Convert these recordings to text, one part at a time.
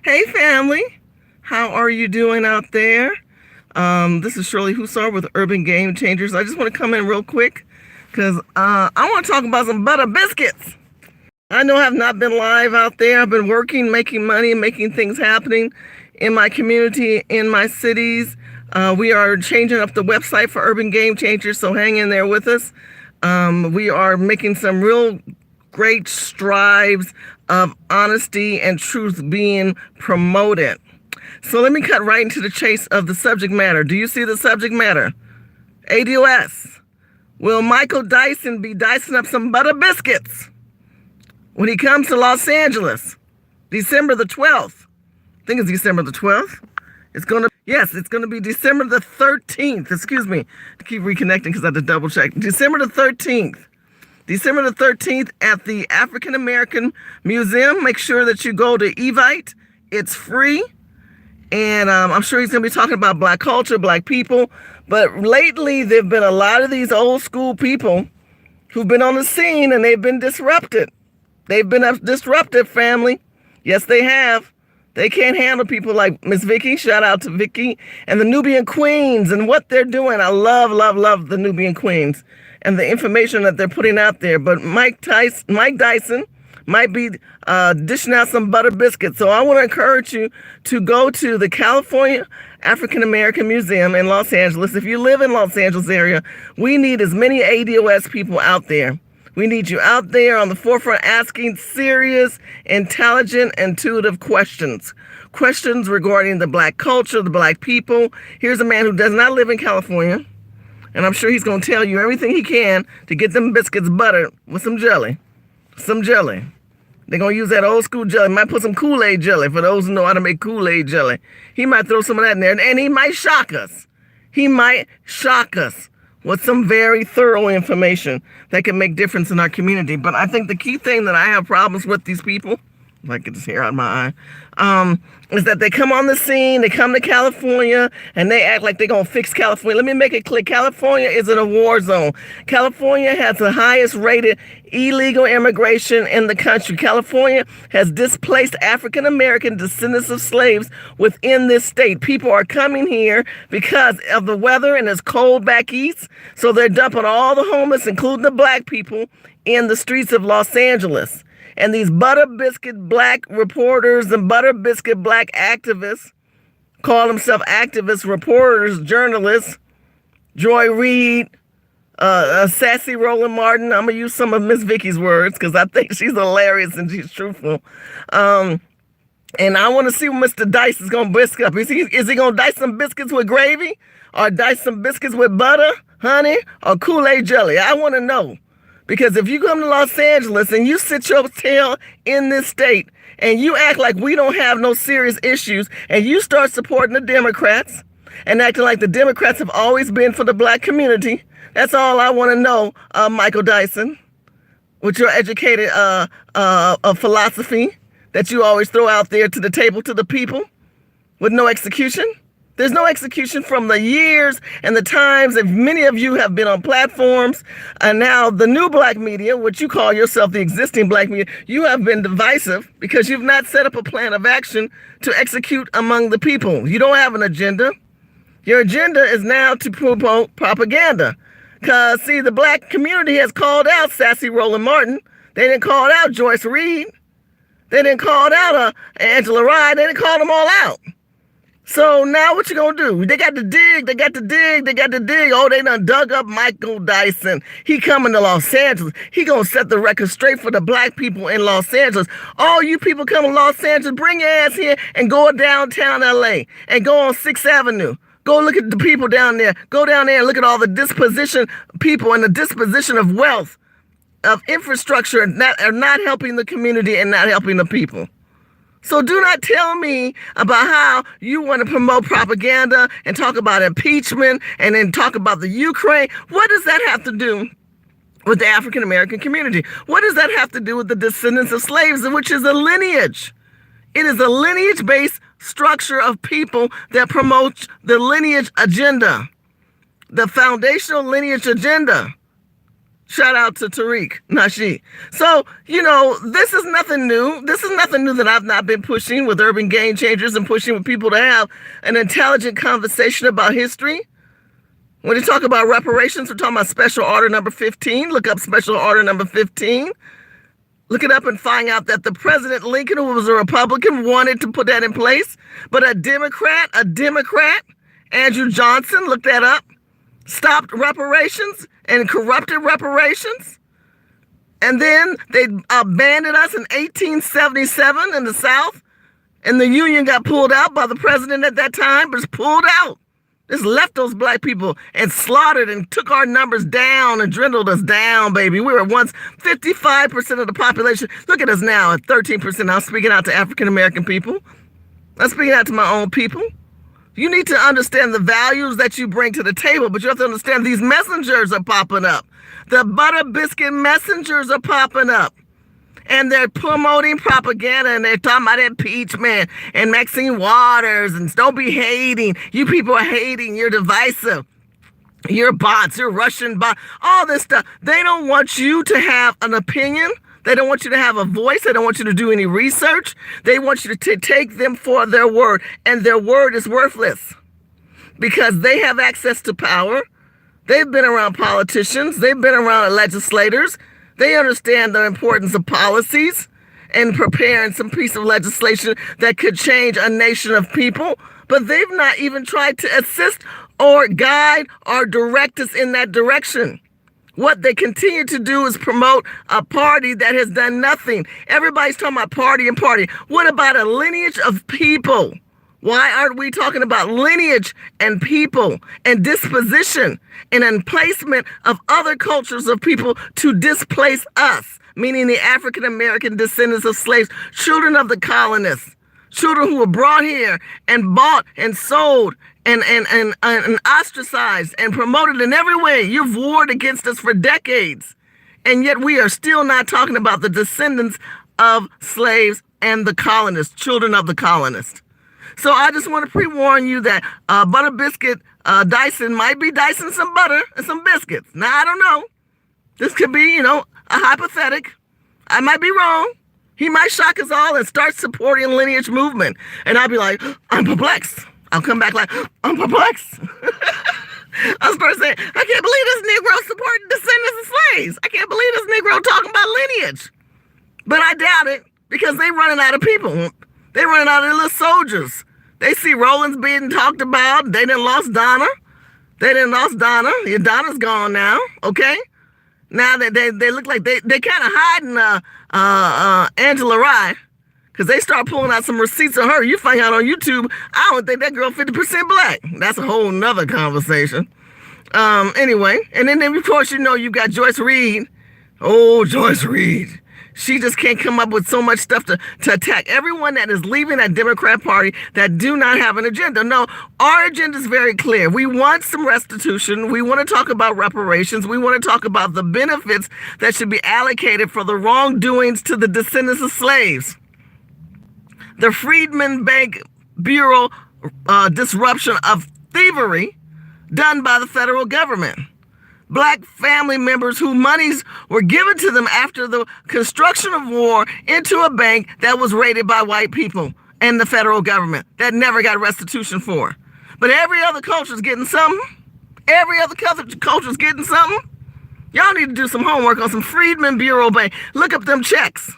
Hey family, how are you doing out there? This is Shirley Husar with Urban Game Changers. I just want to come in real quick because I want to talk about some butter biscuits. I know I have not been live out there. I've been working, making money, making things happening in my community, in my cities. We are changing up the website for Urban Game Changers, so hang in there with us. We are making some real great strides of honesty and truth being promoted. So let me cut right into the chase of the subject matter. Do you see the subject matter? ADOS. Will Michael Dyson be dicing up some butter biscuits when he comes to Los Angeles, December the 12th? I think it's December the 12th. It's going to be December the 13th. Excuse me. I keep reconnecting because I had to double check. December the 13th. December the 13th at the African American Museum. Make sure that you go to Evite. It's free. And I'm sure he's going to be talking about Black culture, Black people. But lately, there have been a lot of these old school people who've been on the scene and they've been disrupted. They've been disrupted, family. Yes, they have. They can't handle people like Miss Vicky. Shout out to Vicky and the Nubian Queens and what they're doing. I love, love, love the Nubian Queens and the information that they're putting out there. But Mike Dyson might be dishing out some butter biscuits. So I want to encourage you to go to the California African American Museum in Los Angeles. If you live in Los Angeles area, we need as many ADOS people out there. We need you out there on the forefront asking serious, intelligent, intuitive questions. Questions regarding the Black culture, the Black people. Here's a man who does not live in California. And I'm sure he's going to tell you everything he can to get them biscuits buttered with some jelly. Some jelly. They're going to use that old school jelly. Might put some Kool-Aid jelly for those who know how to make Kool-Aid jelly. He might throw some of that in there. And he might shock us. He might shock us with some very thorough information that can make difference in our community. But I think the key thing that I have problems with these people, if I get this hair out of my eye, is that they come on the scene, they come to California, and they act like they're going to fix California. Let me make it clear. California is in a war zone. California has the highest rated illegal immigration in the country. California has displaced African American descendants of slaves within this state. People are coming here because of the weather and it's cold back east. So they're dumping all the homeless, including the Black people, in the streets of Los Angeles. And these butter biscuit Black reporters and butter biscuit Black activists call themselves activists, reporters, journalists. Joy Reid, Sassy Roland Martin. I'm going to use some of Miss Vicky's words because I think she's hilarious and she's truthful. And I want to see what Mr. Dice is going to biscuit up. Is he going to dice some biscuits with gravy or dice some biscuits with butter, honey, or Kool-Aid jelly? I want to know. Because if you come to Los Angeles and you sit your tail in this state and you act like we don't have no serious issues and you start supporting the Democrats and acting like the Democrats have always been for the Black community, that's all I want to know, Michael Dyson, with your educated philosophy that you always throw out there to the table to the people with no execution. There's no execution from the years and the times that many of you have been on platforms. And now the new Black media, which you call yourself the existing Black media, you have been divisive because you've not set up a plan of action to execute among the people. You don't have an agenda. Your agenda is now to promote propaganda. Because, see, the Black community has called out Sassy Roland Martin. They didn't call out Joyce Reid. They didn't call out Angela Rye. They didn't call them all out. So now what you gonna do? They got to dig. Oh, they done dug up Michael Dyson. He coming to Los Angeles. He gonna set the record straight for the Black people in Los Angeles. All you people come to Los Angeles, bring your ass here and go downtown LA and go on 6th Avenue. Go look at the people down there. Go down there and look at all the disposition people and the disposition of wealth, of infrastructure that are not helping the community and not helping the people. So do not tell me about how you want to promote propaganda and talk about impeachment and then talk about the Ukraine. What does that have to do with the African American community? What does that have to do with the descendants of slaves, which is a lineage? It is a lineage-based structure of people that promotes the lineage agenda, the foundational lineage agenda. Shout out to Tariq Nashi. So, this is nothing new. This is nothing new that I've not been pushing with urban game changers and pushing with people to have an intelligent conversation about history. When you talk about reparations, we're talking about Special Order number 15. Look up Special Order number 15. Look it up and find out that the President Lincoln, who was a Republican, wanted to put that in place. But a Democrat, Andrew Johnson, look that up, stopped reparations and corrupted reparations. And then they abandoned us in 1877 in the South. And the Union got pulled out by the president at that time, but it's pulled out. Just left those black people and slaughtered and took our numbers down and dwindled us down, baby. We were once 55% of the population. Look at us now at 13%. I'm speaking out to African-American people. I'm speaking out to my own people. You need to understand the values that you bring to the table, but you have to understand these messengers are popping up. The butter biscuit messengers are popping up. And they're promoting propaganda, and they're talking about impeachment and Maxine Waters, and don't be hating. You people are hating. You're divisive. You're bots. You're Russian bots. All this stuff. They don't want you to have an opinion. They don't want you to have a voice. They don't want you to do any research. They want you to take them for their word, and their word is worthless because they have access to power. They've been around politicians. They've been around legislators. They understand the importance of policies and preparing some piece of legislation that could change a nation of people, but they've not even tried to assist or guide or direct us in that direction. What they continue to do is promote a party that has done nothing. Everybody's talking about party and party. What about a lineage of people? Why aren't we talking about lineage and people and disposition and emplacement of other cultures of people to displace us, meaning the African-American descendants of slaves, children of the colonists, children who were brought here and bought and sold and ostracized and promoted in every way. You've warred against us for decades, and yet we are still not talking about the descendants of slaves and the colonists, children of the colonists. So I just want to pre-warn you that butter biscuit Dyson might be dicing some butter and some biscuits. Now, I don't know. This could be, a hypothetic. I might be wrong. He might shock us all and start supporting lineage movement. And I'll be like, I'm perplexed. I'll come back like, I'm perplexed. I'll start saying, I can't believe this Negro supporting descendants of slaves. I can't believe this Negro talking about lineage. But I doubt it because they running out of people. They running out of their little soldiers. They see Rollins being talked about. They done lost Donna. Yeah, Donna's gone now, okay? Now they look like they kind of hiding Angela Rye because they start pulling out some receipts of her. You find out on YouTube, I don't think that girl 50% black. That's a whole nother conversation. Anyway, and then of course, you got Joyce Reed. Oh, Joyce Reed. She just can't come up with so much stuff to attack everyone that is leaving that Democrat Party that do not have an agenda. No, our agenda is very clear. We want some restitution. We want to talk about reparations. We want to talk about the benefits that should be allocated for the wrongdoings to the descendants of slaves. The Freedmen Bank Bureau disruption of thievery done by the federal government. Black family members whose monies were given to them after the construction of war into a bank that was raided by white people and the federal government that never got restitution for. But every other culture is getting something. Every other culture is getting something. Y'all need to do some homework on some Freedmen Bureau Bank. Look up them checks.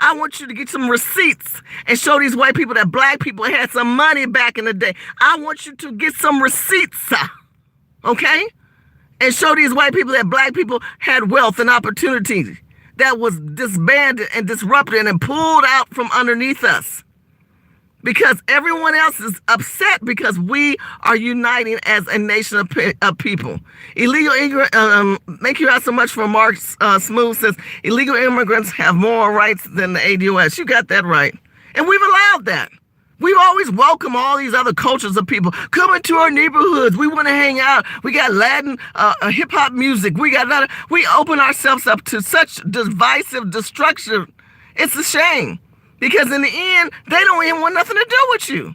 I want you to get some receipts and show these white people that black people had some money back in the day. I want you to get some receipts, okay? And show these white people that black people had wealth and opportunity that was disbanded and disrupted and pulled out from underneath us. Because everyone else is upset because we are uniting as a nation of people. Illegal immigrants, thank you out so much for Mark Smooth says, illegal immigrants have more rights than the ADOS. You got that right. And we've allowed that. We've always welcomed all these other cultures of people. Come into our neighborhoods. We want to hang out. We got Latin, hip hop music. We open ourselves up to such divisive destruction. It's a shame because in the end, they don't even want nothing to do with you.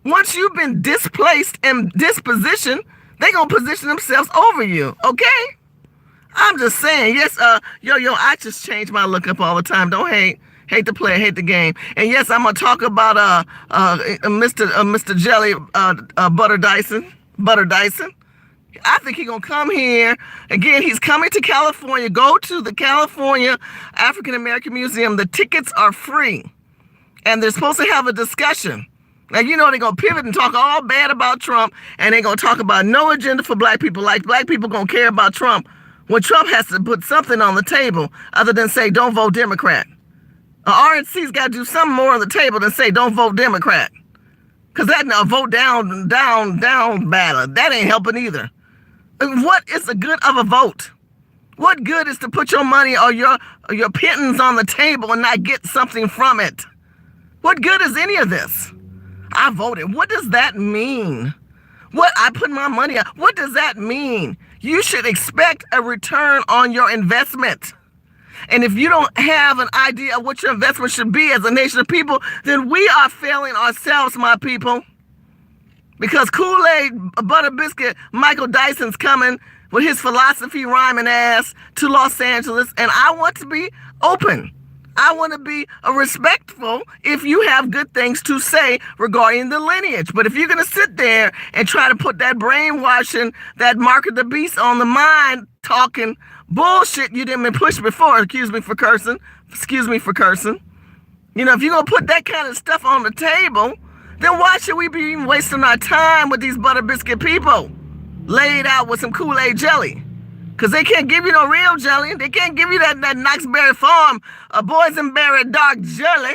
Once you've been displaced and dispositioned, they're going to position themselves over you. Okay? I'm just saying, yes, I just change my look up all the time. Don't hate. Hate the play, hate the game. And yes, I'm gonna talk about Mr. Jelly Butter Dyson. Butter Dyson. I think he's gonna come here. Again, he's coming to California. Go to the California African American Museum. The tickets are free. And they're supposed to have a discussion. Now, you know, they're going to pivot and talk all bad about Trump, and they're going to talk about no agenda for black people. Like black people going to care about Trump when Trump has to put something on the table other than say, don't vote Democrat. RNC's got to do something more on the table than say, don't vote Democrat. Because that vote down battle, that ain't helping either. What is the good of a vote? What good is to put your money or your pittance on the table and not get something from it? What good is any of this? I voted. What does that mean? What I put my money on? What does that mean? You should expect a return on your investment. And if you don't have an idea of what your investment should be as a nation of people, then we are failing ourselves, my people. Because Kool-Aid, Butter Biscuit, Michael Dyson's coming with his philosophy rhyming ass to Los Angeles, and I want to be open. I want to be respectful if you have good things to say regarding the lineage. But if you're going to sit there and try to put that brainwashing, that mark of the beast on the mind, talking bullshit you didn't push before, excuse me for cursing. You know, if you're going to put that kind of stuff on the table, then why should we be wasting our time with these Butter Biscuit people laid out with some Kool-Aid jelly? Because they can't give you no real jelly. They can't give you that Knoxberry Farm boysenberry dark jelly.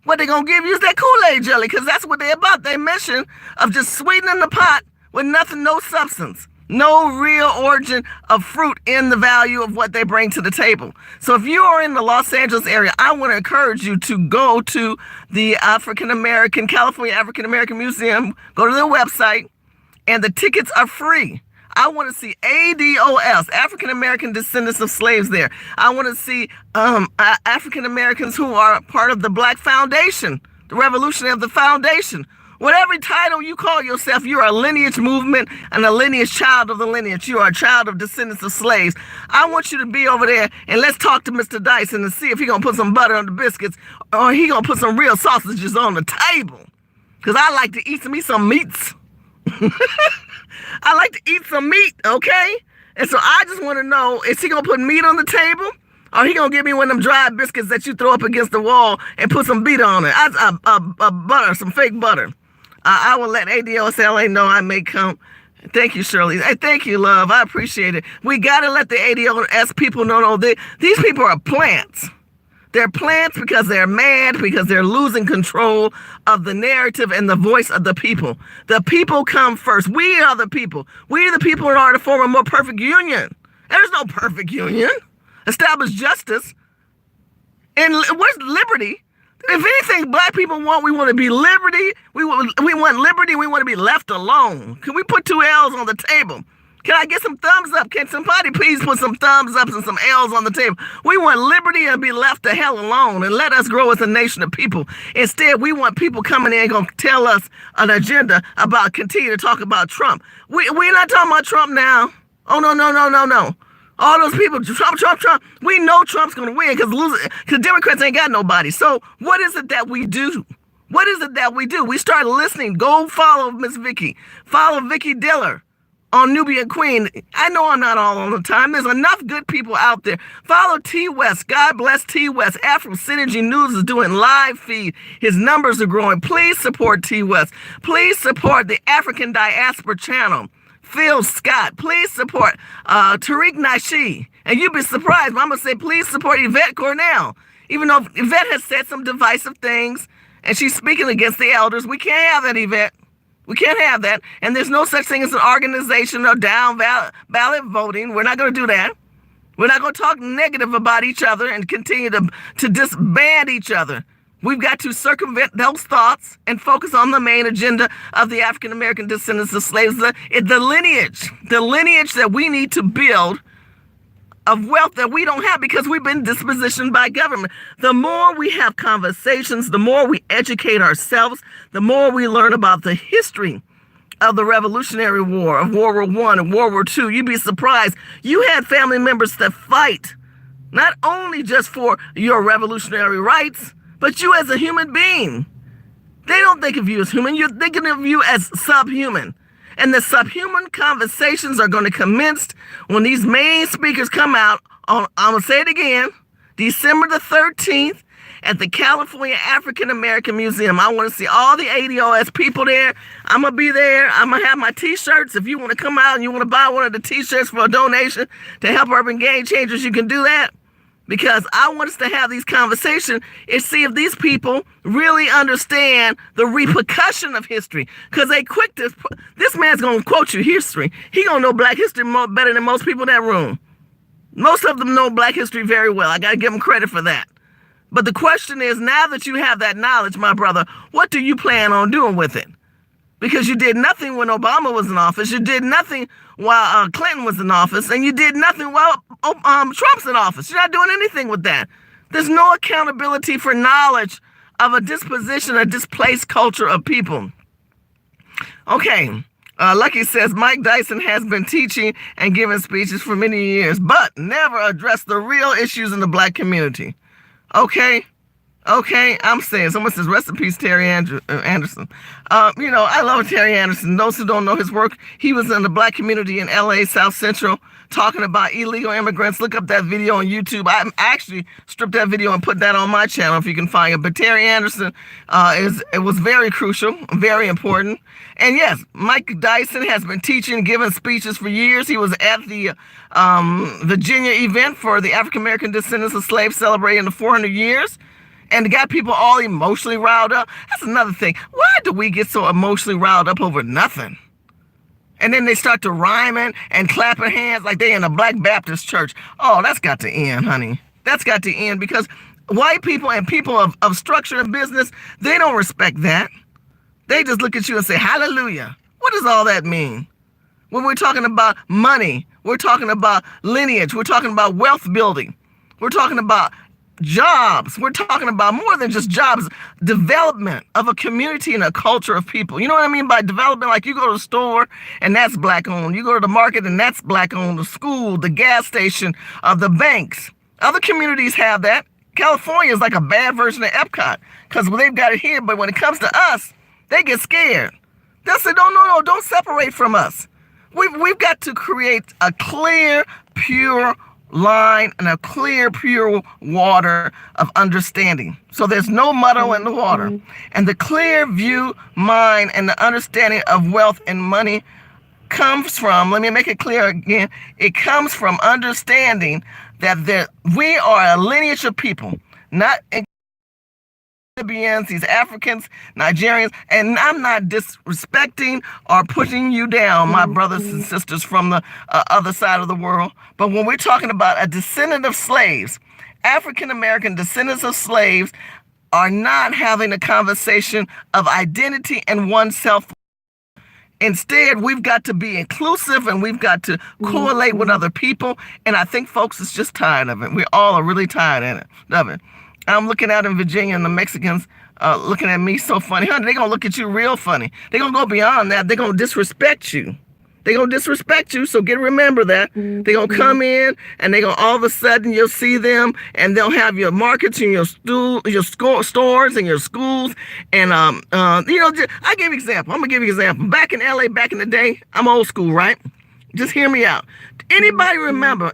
What they going to give you is that Kool-Aid jelly, because that's what they're about. Their mission of just sweetening the pot with nothing, no substance. No real origin of fruit in the value of what they bring to the table. So if you are in the Los Angeles area, I want to encourage you to go to the California African American Museum. Go to their website, and the tickets are free. I want to see ADOS, African American descendants of slaves there. I want to see African Americans who are part of the Black Foundation, the revolution of the foundation. Whatever title you call yourself, you are a lineage movement and a lineage child of the lineage. You are a child of descendants of slaves. I want you to be over there and let's talk to Mr. Dyson and see if he's going to put some butter on the biscuits or he going to put some real sausages on the table. Because I like to eat some meats. I like to eat some meat, okay? And so I just want to know, is he going to put meat on the table? Or he going to give me one of them dry biscuits that you throw up against the wall and put some beat on it? Butter, some fake butter. I will let ADOSLA know I may come. Thank you, Shirley. Hey, thank you, love. I appreciate it. We got to let the ADOS people know these people are plants. They're plants because they're mad, because they're losing control of the narrative and the voice of the people. The people come first. We are the people. We are the people in order to form a more perfect union. There's no perfect union. Establish justice. And where's liberty? If anything black people want, we want to be liberty. We want liberty. We want to be left alone. Can we put 2 L's on the table? Can I get some thumbs up? Can somebody please put some thumbs ups and some L's on the table? We want liberty and be left the hell alone and let us grow as a nation of people. Instead, we want people coming in and going to tell us an agenda about continue to talk about Trump. We're not talking about Trump now. Oh, no. All those people, Trump. We know Trump's going to win because Democrats ain't got nobody. So what is it that we do? What is it that we do? We start listening. Go follow Miss Vicky. Follow Vicky Diller on Nubian Queen. I know I'm not all on the time. There's enough good people out there. Follow T West. God bless T West. Afro Synergy News is doing live feed. His numbers are growing. Please support T West. Please support the African Diaspora Channel. Phil Scott. Please support Tariq Nashi. And you'd be surprised, but I'm going to say please support Yvette Cornell. Even though Yvette has said some divisive things and she's speaking against the elders, we can't have that, Yvette. We can't have that. And there's no such thing as an organization or down ballot voting. We're not going to do that. We're not going to talk negative about each other and continue to disband each other. We've got to circumvent those thoughts and focus on the main agenda of the African-American descendants of slaves, the lineage that we need to build of wealth that we don't have because we've been dispositioned by government. The more we have conversations, the more we educate ourselves, the more we learn about the history of the Revolutionary War, of World War I and World War II. You'd be surprised. You had family members that fight, not only just for your revolutionary rights, but you as a human being. They don't think of you as human. You're thinking of you as subhuman. And the subhuman conversations are going to commence when these main speakers come out on, I'm going to say it again, December the 13th at the California African American Museum. I want to see all the ADOS people there. I'm going to be there. I'm going to have my t-shirts. If you want to come out and you want to buy one of the t-shirts for a donation to help Urban Game Changers, you can do that. Because I want us to have these conversations and see if these people really understand the repercussion of history. Because they quick to, this man's going to quote you history. He going to know black history better than most people in that room. Most of them know black history very well. I got to give them credit for that. But the question is, now that you have that knowledge, my brother, what do you plan on doing with it? Because you did nothing when Obama was in office. You did nothing while Clinton was in office. And you did nothing while Trump's in office. You're not doing anything with that. There's no accountability for knowledge of a disposition, a displaced culture of people. Okay. Lucky says, Mike Dyson has been teaching and giving speeches for many years, but never addressed the real issues in the black community. Okay. Okay, I'm saying, someone says, rest in peace, Terry Anderson. I love Terry Anderson. Those who don't know his work, he was in the black community in LA, South Central, talking about illegal immigrants. Look up that video on YouTube. I actually stripped that video and put that on my channel if you can find it. But Terry Anderson it was very crucial, very important. And yes, Mike Dyson has been teaching, giving speeches for years. He was at the Virginia event for the African American descendants of slaves celebrating the 400 years. And got people all emotionally riled up. That's another thing. Why do we get so emotionally riled up over nothing? And then they start to rhyming and clapping hands like they in a Black Baptist church. Oh, that's got to end, honey. That's got to end, because white people and people of structure and business, they don't respect that. They just look at you and say, hallelujah. What does all that mean? When we're talking about money, we're talking about lineage, we're talking about wealth building, we're talking about jobs. We're talking about more than just jobs, development of a community and a culture of people. You know what I mean by development? Like you go to the store and that's black owned. You go to the market and that's black owned. The school, the gas station, the banks. Other communities have that. California is like a bad version of Epcot because they've got it here. But when it comes to us, they get scared. They'll say, no, don't separate from us. We've got to create a clear, pure line and a clear, pure water of understanding. So there's no muddle in the water. And the clear view, mind, and the understanding of wealth and money comes from, let me make it clear again, it comes from understanding that we are a lineage of people, not Libyans, these Africans, Nigerians, and I'm not disrespecting or putting you down, my brothers and sisters from the other side of the world. But when we're talking about a descendant of slaves, African-American descendants of slaves are not having a conversation of identity and oneself. Instead, we've got to be inclusive and we've got to correlate with other people. And I think folks is just tired of it. We all are really tired of it. I'm looking out in Virginia and the Mexicans looking at me so funny. Honey, they're going to look at you real funny. They're going to go beyond that. They're going to disrespect you. They're going to disrespect you, so remember that. They're going to come in and they're going to, all of a sudden, you'll see them and they'll have your markets and your stores and your schools. And, I give you an example. I'm going to give you an example. Back in LA, back in the day, I'm old school, right? Just hear me out. Anybody remember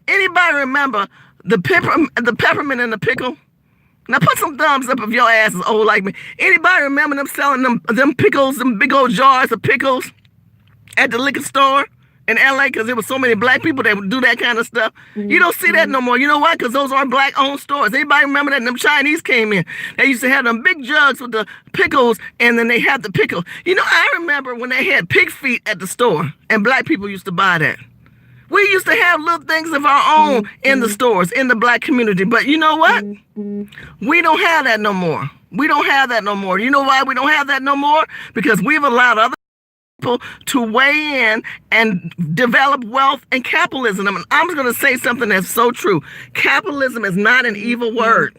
the peppermint and the pickle? Now put some thumbs up if your ass is old like me. Anybody remember them selling them pickles, them big old jars of pickles at the liquor store in LA because there were so many black people that would do that kind of stuff? You don't see that no more. You know why? Because those aren't black owned stores. Anybody remember that? Them Chinese came in. They used to have them big jugs with the pickles and then they had the pickle. I remember when they had pig feet at the store and black people used to buy that. We used to have little things of our own in the stores, in the black community. But you know what? We don't have that no more. We don't have that no more. You know why we don't have that no more? Because we've allowed other people to weigh in and develop wealth and capitalism. And I'm going to say something that's so true. Capitalism is not an evil word.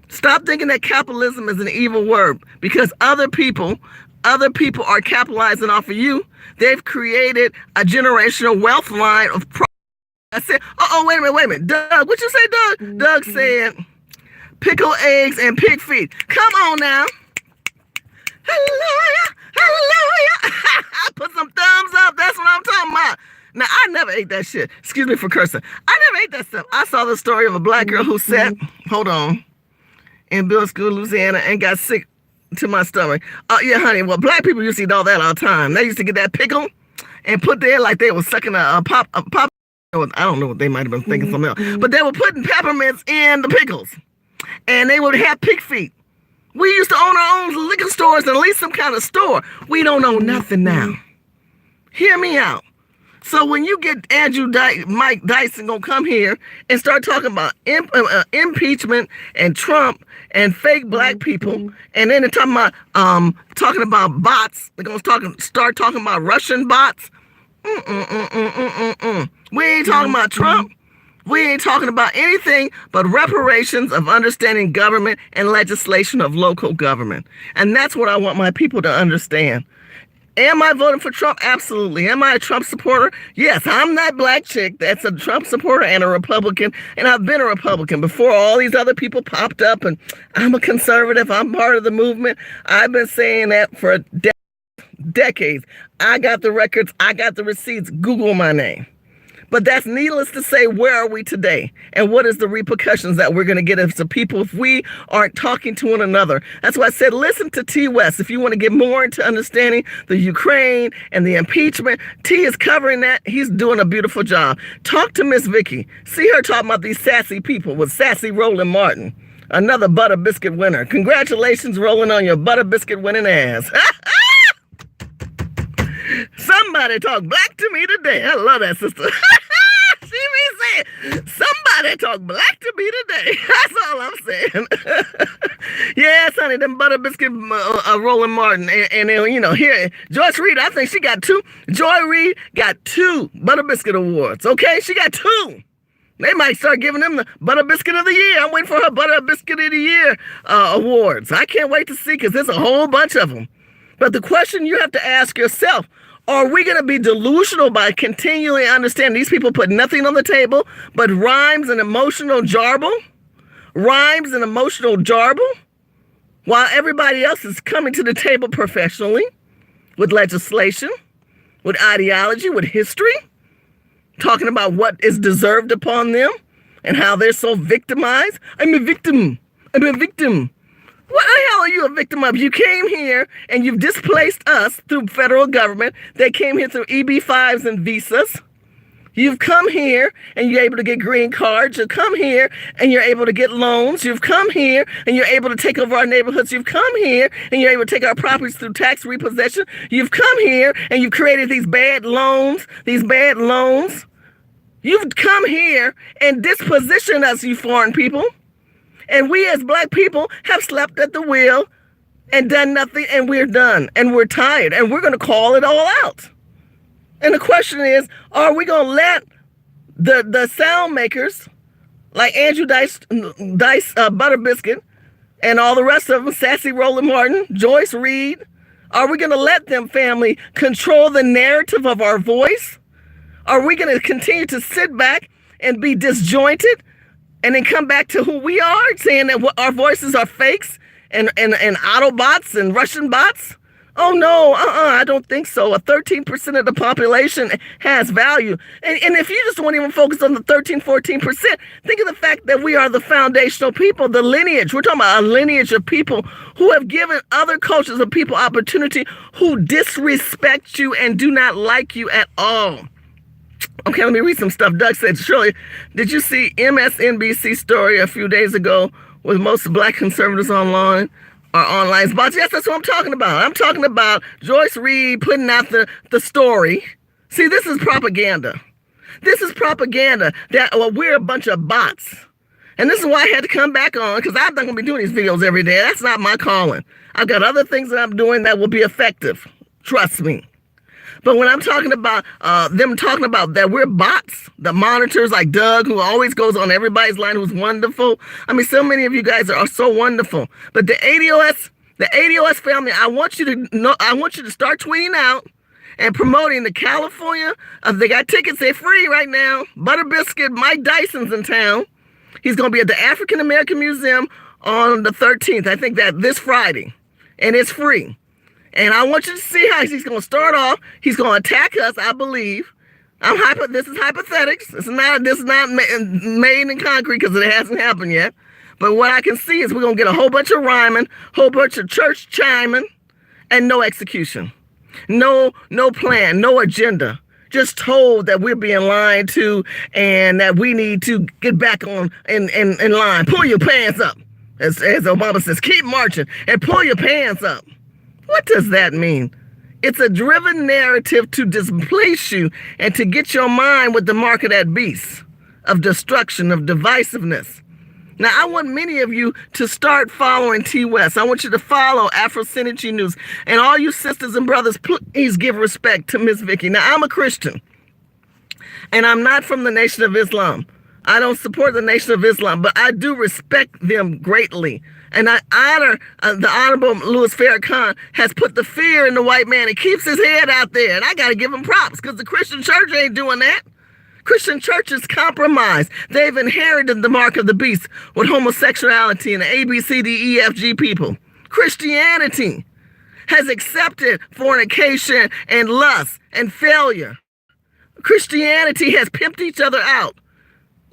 Stop thinking that capitalism is an evil word, because other people Other people are capitalizing off of you. They've created a generational wealth line of I said, wait a minute. Doug, what you say, Doug? Doug said, pickle eggs and pig feet. Come on now. Hallelujah. Put some thumbs up. That's what I'm talking about. Now, I never ate that shit. Excuse me for cursing. I never ate that stuff. I saw the story of a black girl who sat, in Bill School, Louisiana, and got sick to my stomach. Yeah, honey. Well, black people used to eat all that all the time. They used to get that pickle and put there like they were sucking a pop. I don't know what they might have been thinking something else. But they were putting peppermints in the pickles. And they would have pig feet. We used to own our own liquor stores and at least some kind of store. We don't own nothing now. Hear me out. So when you get Mike Dyson gonna come here and start talking about impeachment and Trump and fake black people, and then they're talking about bots, they're gonna start talking about Russian bots. We ain't talking about Trump. We ain't talking about anything but reparations of understanding government and legislation of local government. And that's what I want my people to understand. Am I voting for Trump? Absolutely. Am I a Trump supporter? Yes, I'm that black chick that's a Trump supporter and a Republican. And I've been a Republican before all these other people popped up. And I'm a conservative. I'm part of the movement. I've been saying that for decades. I got the records. I got the receipts. Google my name. But that's needless to say, where are we today? And what is the repercussions that we're going to get as the people if we aren't talking to one another? That's why I said, listen to T. West. If you want to get more into understanding the Ukraine and the impeachment, T is covering that. He's doing a beautiful job. Talk to Miss Vicky. See her talking about these sassy people with sassy Roland Martin, another butter biscuit winner. Congratulations, Roland, on your butter biscuit winning ass. Somebody talk black to me today. I love that sister. She be saying, somebody talk black to me today. That's all I'm saying. Yes, honey, them butter biscuit Roland Martin. And here, Joyce Reed, I think she got 2. Joy Reed got 2 butter biscuit awards. Okay, she got 2. They might start giving them the Butter Biscuit of the Year. I'm waiting for her Butter Biscuit of the Year awards. I can't wait to see because there's a whole bunch of them. But the question you have to ask yourself, are we going to be delusional by continually understanding these people put nothing on the table but rhymes and emotional jarble? Rhymes and emotional jarble? While everybody else is coming to the table professionally, with legislation, with ideology, with history, talking about what is deserved upon them and how they're so victimized. I'm a victim. I'm a victim. What the hell are you a victim of? You came here and you've displaced us through federal government. They came here through EB-5s and visas. You've come here and you're able to get green cards. You've come here and you're able to get loans. You've come here and you're able to take over our neighborhoods. You've come here and you're able to take our properties through tax repossession. You've come here and you've created these bad loans. You've come here and dispositioned us, you foreign people. And we as black people have slept at the wheel and done nothing, and we're done, and we're tired, and we're going to call it all out. And the question is, are we going to let the sound makers like Andrew Dice Butter Biscuit and all the rest of them, Sassy Roland Martin, Joyce Reed, are we going to let them, family, control the narrative of our voice? Are we going to continue to sit back and be disjointed and then come back to who we are, saying that our voices are fakes and Autobots and Russian bots? Oh, no, I don't think so. 13% of the population has value. And if you just won't even focus on the 14%, think of the fact that we are the foundational people, the lineage. We're talking about a lineage of people who have given other cultures of people opportunity, who disrespect you and do not like you at all. Okay, let me read some stuff. Doug said, Shirley, did you see MSNBC story a few days ago with most black conservatives online bots? Yes, that's what I'm talking about. I'm talking about Joyce Reed putting out the story. See, this is propaganda. This is propaganda that we're a bunch of bots. And this is why I had to come back on, because I'm not going to be doing these videos every day. That's not my calling. I've got other things that I'm doing that will be effective. Trust me. But when I'm talking about them talking about that we're bots, the monitors like Doug, who always goes on everybody's line, who's wonderful. I mean, so many of you guys are so wonderful. But the ADOS, The ADOS family, I want you to know, I want you to start tweeting out and promoting the California. They got tickets, they're free right now. Butter Biscuit, Mike Dyson's in town. He's going to be at the African American Museum on the 13th. I think that this Friday. And it's free. And I want you to see how he's going to start off. He's going to attack us, I believe. This is hypothetics. This is not made in concrete because it hasn't happened yet. But what I can see is we're going to get a whole bunch of rhyming, whole bunch of church chiming, and no execution. No plan, no agenda. Just told that we're being lied to and that we need to get back on in line. Pull your pants up. As Obama says, keep marching and pull your pants up. What does that mean? It's a driven narrative to displace you and to get your mind with the mark of that beast of destruction, of divisiveness. Now, I want many of you to start following T. West. I want you to follow Afro Synergy News. And all you sisters and brothers, please give respect to Miss Vicky. Now, I'm a Christian, and I'm not from the Nation of Islam. I don't support the Nation of Islam, but I do respect them greatly. And I honor the Honorable Louis Farrakhan has put the fear in the white man and keeps his head out there. And I got to give him props because the Christian church ain't doing that. Christian churches compromise. They've inherited the mark of the beast with homosexuality and the ABCDEFG people. Christianity has accepted fornication and lust and failure. Christianity has pimped each other out.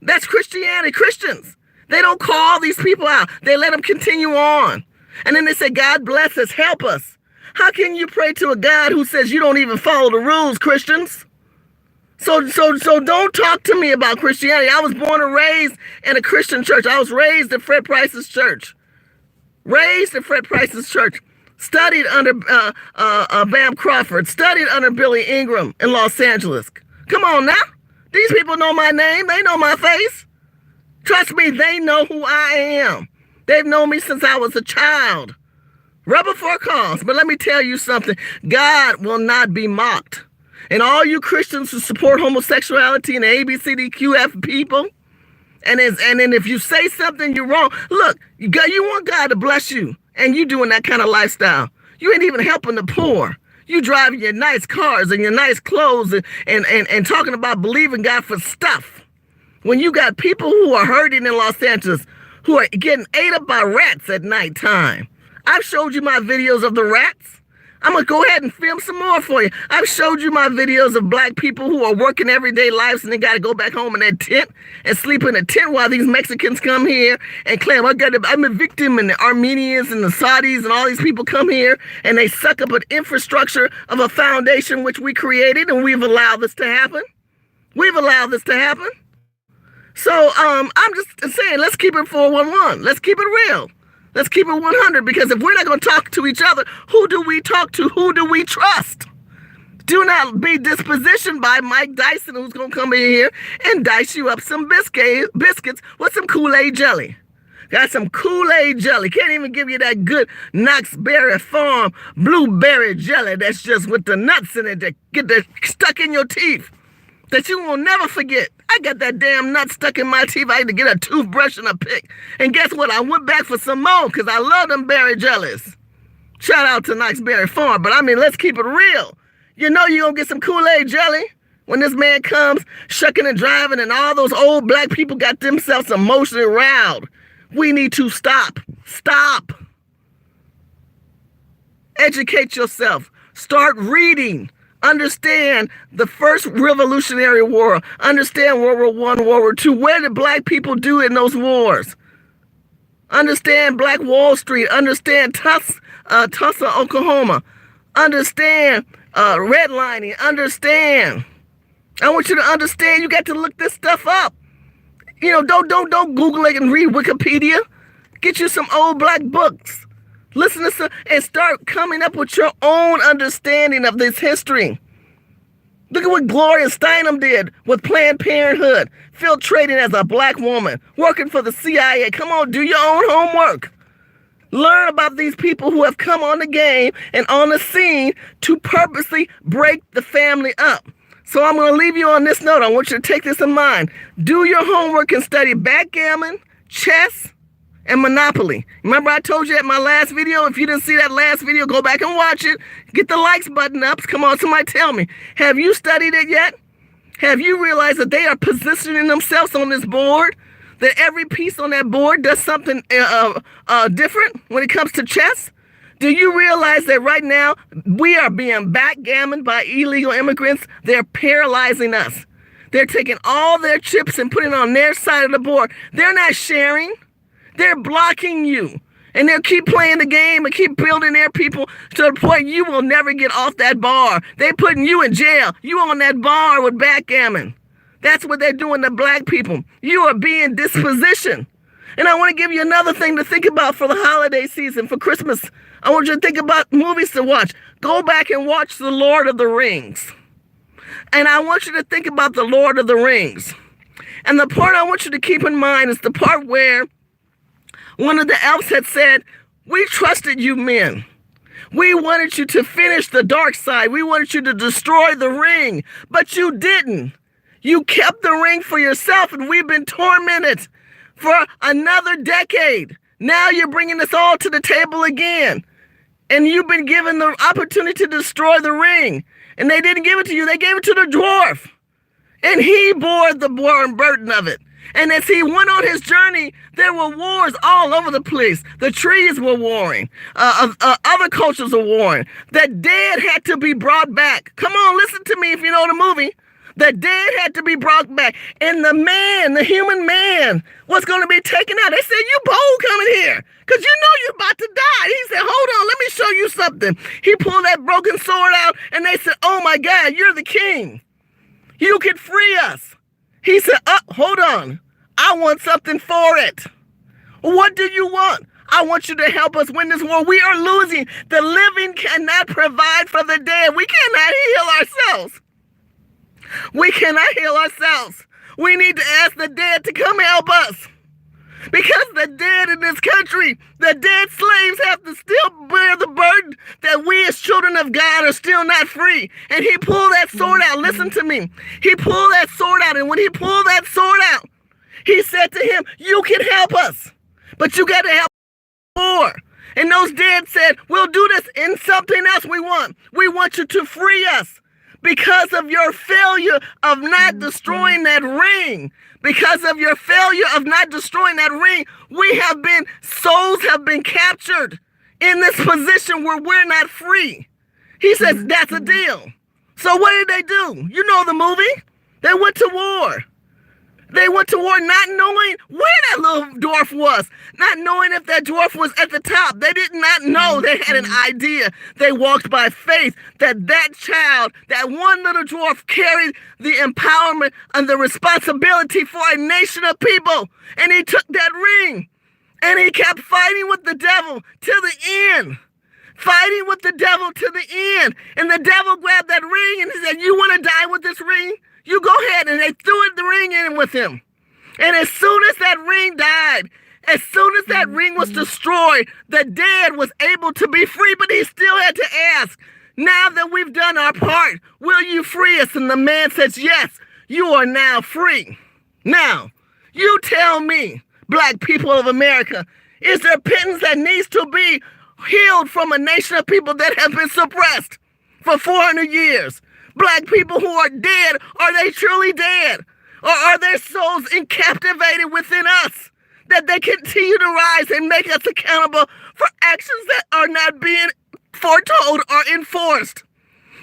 That's Christianity. Christians, they don't call these people out. They let them continue on. And then they say, God bless us, help us. How can you pray to a God who says you don't even follow the rules, Christians? So don't talk to me about Christianity. I was born and raised in a Christian church. I was raised at Fred Price's church. Studied under Bam Crawford. Studied under Billy Ingram in Los Angeles. Come on now. These people know my name. They know my face. Trust me, they know who I am. They've known me since I was a child. Rubber for a cause. But let me tell you something. God will not be mocked. And all you Christians who support homosexuality and the ABCDQF people, and then if you say something, you're wrong. Look, you want God to bless you, and you doing that kind of lifestyle. You ain't even helping the poor. You driving your nice cars and your nice clothes and talking about believing God for stuff. When you got people who are hurting in Los Angeles, who are getting ate up by rats at nighttime. I've showed you my videos of the rats. I'm going to go ahead and film some more for you. I've showed you my videos of black people who are working everyday lives and they got to go back home in that tent and sleep in a tent while these Mexicans come here and claim, I'm a victim, and the Armenians and the Saudis and all these people come here and they suck up an infrastructure of a foundation which we created, and we've allowed this to happen. So I'm just saying, let's keep it 411. Let's keep it real. Let's keep it 100, because if we're not going to talk to each other, who do we talk to? Who do we trust? Do not be dispositioned by Mike Dyson, who's going to come in here and dice you up some biscuits with some Kool-Aid jelly. Got some Kool-Aid jelly. Can't even give you that good Knox Berry Farm blueberry jelly that's just with the nuts in it that get stuck in your teeth that you will never forget. I got that damn nut stuck in my teeth. I had to get a toothbrush and a pick. And guess what? I went back for some more because I love them berry jellies. Shout out to Knox Berry Farm. But I mean, let's keep it real. You know you're going to get some Kool-Aid jelly when this man comes shucking and driving and all those old black people got themselves emotionally riled. We need to stop. Stop. Educate yourself. Start reading. Understand the first Revolutionary War. Understand World War I, World War II. What did black people do in those wars? Understand Black Wall Street. Understand Tulsa, Oklahoma. Understand redlining. Understand. I want you to understand. You got to look this stuff up. You know, don't Google it and read Wikipedia. Get you some old black books. Listen to some and start coming up with your own understanding of this history. Look at what Gloria Steinem did with Planned Parenthood, filtrating as a black woman, working for the CIA. Come on, do your own homework. Learn about these people who have come on the game and on the scene to purposely break the family up. So I'm going to leave you on this note. I want you to take this in mind. Do your homework and study backgammon, chess, and monopoly. Remember I told you at my last video, if you didn't see that last video, go back and watch it. Get the likes button up. Come on, somebody tell me. Have you studied it yet? Have you realized that they are positioning themselves on this board? That every piece on that board does something different when it comes to chess? Do you realize that right now we are being backgammoned by illegal immigrants? They're paralyzing us. They're taking all their chips and putting it on their side of the board. They're not sharing. They're blocking you. And they'll keep playing the game and keep building their people to the point you will never get off that bar. They're putting you in jail. You on that bar with backgammon. That's what they're doing to black people. You are being dispositioned. And I want to give you another thing to think about for the holiday season, for Christmas. I want you to think about movies to watch. Go back and watch The Lord of the Rings. And I want you to think about The Lord of the Rings. And the part I want you to keep in mind is the part where one of the elves had said, we trusted you men. We wanted you to finish the dark side. We wanted you to destroy the ring, but you didn't. You kept the ring for yourself, and we've been tormented for another decade. Now you're bringing us all to the table again. And you've been given the opportunity to destroy the ring. And they didn't give it to you. They gave it to the dwarf. And he bore the burden of it. And as he went on his journey, there were wars all over the place. The trees were warring. Other cultures were warring. The dead had to be brought back. Come on, listen to me if you know the movie. The dead had to be brought back. And the man, the human man, was going to be taken out. They said, you bold coming here, because you know you're about to die. He said, hold on, let me show you something. He pulled that broken sword out, and they said, oh my God, you're the king. You can free us. He said, hold on. I want something for it. What do you want? I want you to help us win this war. We are losing. The living cannot provide for the dead. We cannot heal ourselves. We cannot heal ourselves. We need to ask the dead to come help us. Because the dead in this country, the dead slaves have to still bear the burden that we as children of God are still not free. And he pulled that sword out. Listen to me. He pulled that sword out. And when he pulled that sword out, he said to him, you can help us, but you got to help more. And those dead said, we'll do this in something else we want. We want you to free us. Because of your failure of not destroying that ring, because of your failure of not destroying that ring, souls have been captured in this position where we're not free. He says, that's a deal. So what did they do? You know the movie. They went to war. They went to war not knowing where that little dwarf was, not knowing if that dwarf was at the top. They did not know. They had an idea. They walked by faith that that child, that one little dwarf, carried the empowerment and the responsibility for a nation of people. And he took that ring and he kept fighting with the devil till the end. Fighting with the devil to the end. And the devil grabbed that ring and he said, you want to die with this ring? You go ahead. And they threw the ring in with him. And as soon as that ring died, as soon as that ring was destroyed, the dead was able to be free, but he still had to ask, now that we've done our part, will you free us? And the man says, yes, you are now free. Now, you tell me, black people of America, is there pittance that needs to be healed from a nation of people that have been suppressed for 400 years? Black people who are dead, are they truly dead? Or are their souls incaptivated within us, that they continue to rise and make us accountable for actions that are not being foretold or enforced?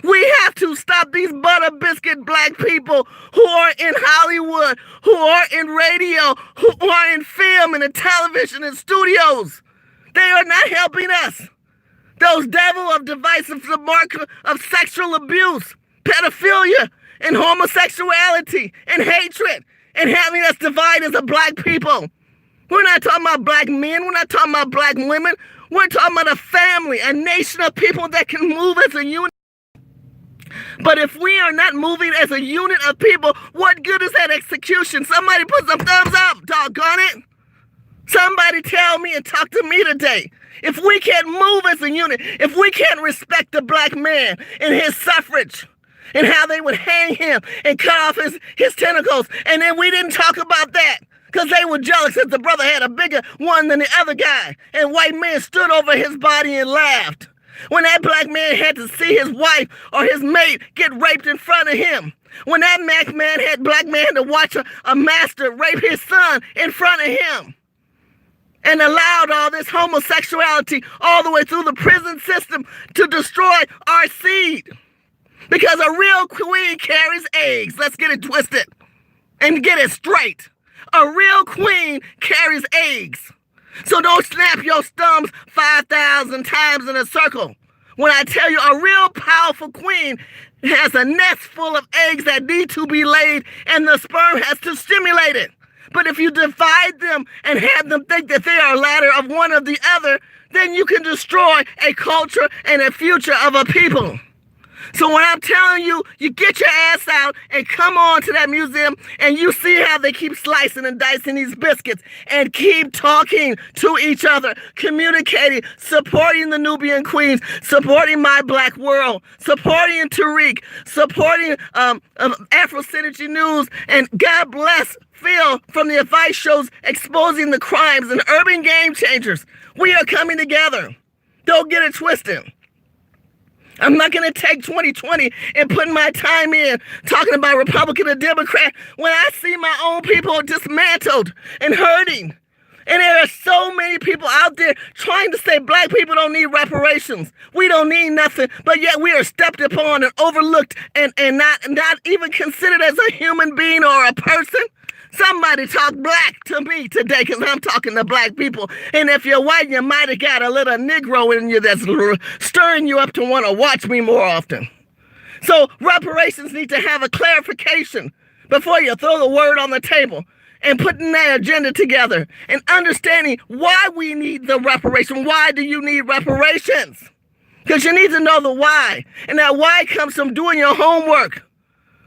We have to stop these butter biscuit black people who are in Hollywood, who are in radio, who are in film and in television and studios. They are not helping us. Those devil of divisive, the mark of sexual abuse, pedophilia, and homosexuality, and hatred, and having us divide as a black people. We're not talking about black men. We're not talking about black women. We're talking about a family, a nation of people that can move as a unit. But if we are not moving as a unit of people, what good is that execution? Somebody put some thumbs up, doggone it. Somebody tell me and talk to me today. If we can't move as a unit, if we can't respect the black man and his suffrage, and how they would hang him and cut off his tentacles, and then we didn't talk about that. because they were jealous that the brother had a bigger one than the other guy. And white men stood over his body and laughed. When that black man had to see his wife or his mate get raped in front of him. When that black man had to watch a master rape his son in front of him. And allowed all this homosexuality all the way through the prison system to destroy our seed. Because a real queen carries eggs. Let's get it twisted and get it straight. A real queen carries eggs. So don't snap your thumbs 5,000 times in a circle. When I tell you a real powerful queen has a nest full of eggs that need to be laid and the sperm has to stimulate it. But if you divide them and have them think that they are a ladder of one or the other, then you can destroy a culture and a future of a people. So when I'm telling you, you get your ass out and come on to that museum and you see how they keep slicing and dicing these biscuits and keep talking to each other, communicating, supporting the Nubian queens, supporting My Black World, supporting Tariq, supporting Afro Synergy News, and God bless Phil from the advice shows exposing the crimes and urban game changers. We are coming together. Don't get it twisted. I'm not going to take 2020 and put my time in talking about Republican and Democrat when I see my own people dismantled and hurting. And there are so many people out there trying to say black people don't need reparations. We don't need nothing, but yet we are stepped upon and overlooked and not even considered as a human being or a person. Somebody talk black to me today because I'm talking to black people. And if you're white, you might have got a little Negro in you that's stirring you up to want to watch me more often. So reparations need to have a clarification before you throw the word on the table and putting that agenda together and understanding why we need the reparation. Why do you need reparations? Because you need to know the why. And that why comes from doing your homework.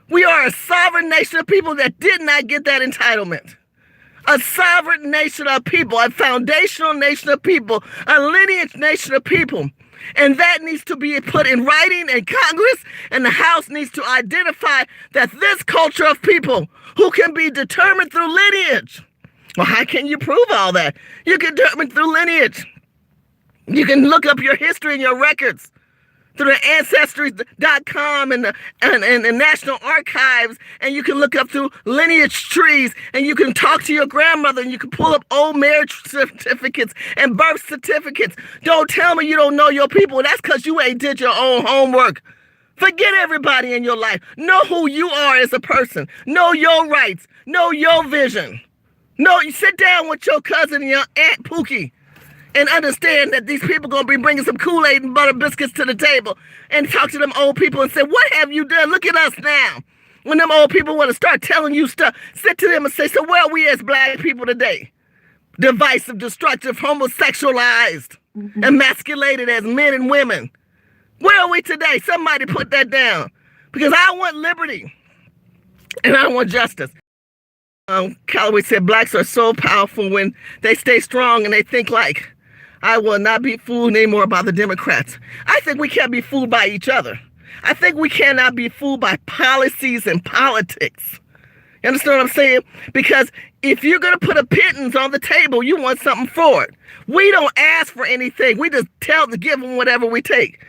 We are a sovereign nation of people that did not get that entitlement. A sovereign nation of people, a foundational nation of people, a lineage nation of people. And that needs to be put in writing in Congress, and the House needs to identify that this culture of people who can be determined through lineage. Well, how can you prove all that? You can determine through lineage. You can look up your history and your records through the Ancestry.com and the National Archives, and you can look up through lineage trees, and you can talk to your grandmother, and you can pull up old marriage certificates and birth certificates. Don't tell me you don't know your people. That's because you ain't did your own homework. Forget everybody in your life. Know who you are as a person. Know your rights. Know your vision. No, you sit down with your cousin and your Aunt Pookie and understand that these people going to be bringing some Kool-Aid and butter biscuits to the table, and talk to them old people and say, what have you done? Look at us now. When them old people want to start telling you stuff, sit to them and say, so where are we as black people today? Divisive, destructive, homosexualized, emasculated as men and women. Where are we today? Somebody put that down. Because I want liberty and I want justice. Calloway said blacks are so powerful when they stay strong and they think like, I will not be fooled anymore by the Democrats. I think we can't be fooled by each other. I think we cannot be fooled by policies and politics. You understand what I'm saying? Because if you're going to put a pittance on the table, you want something for it. We don't ask for anything. We just give them whatever we take.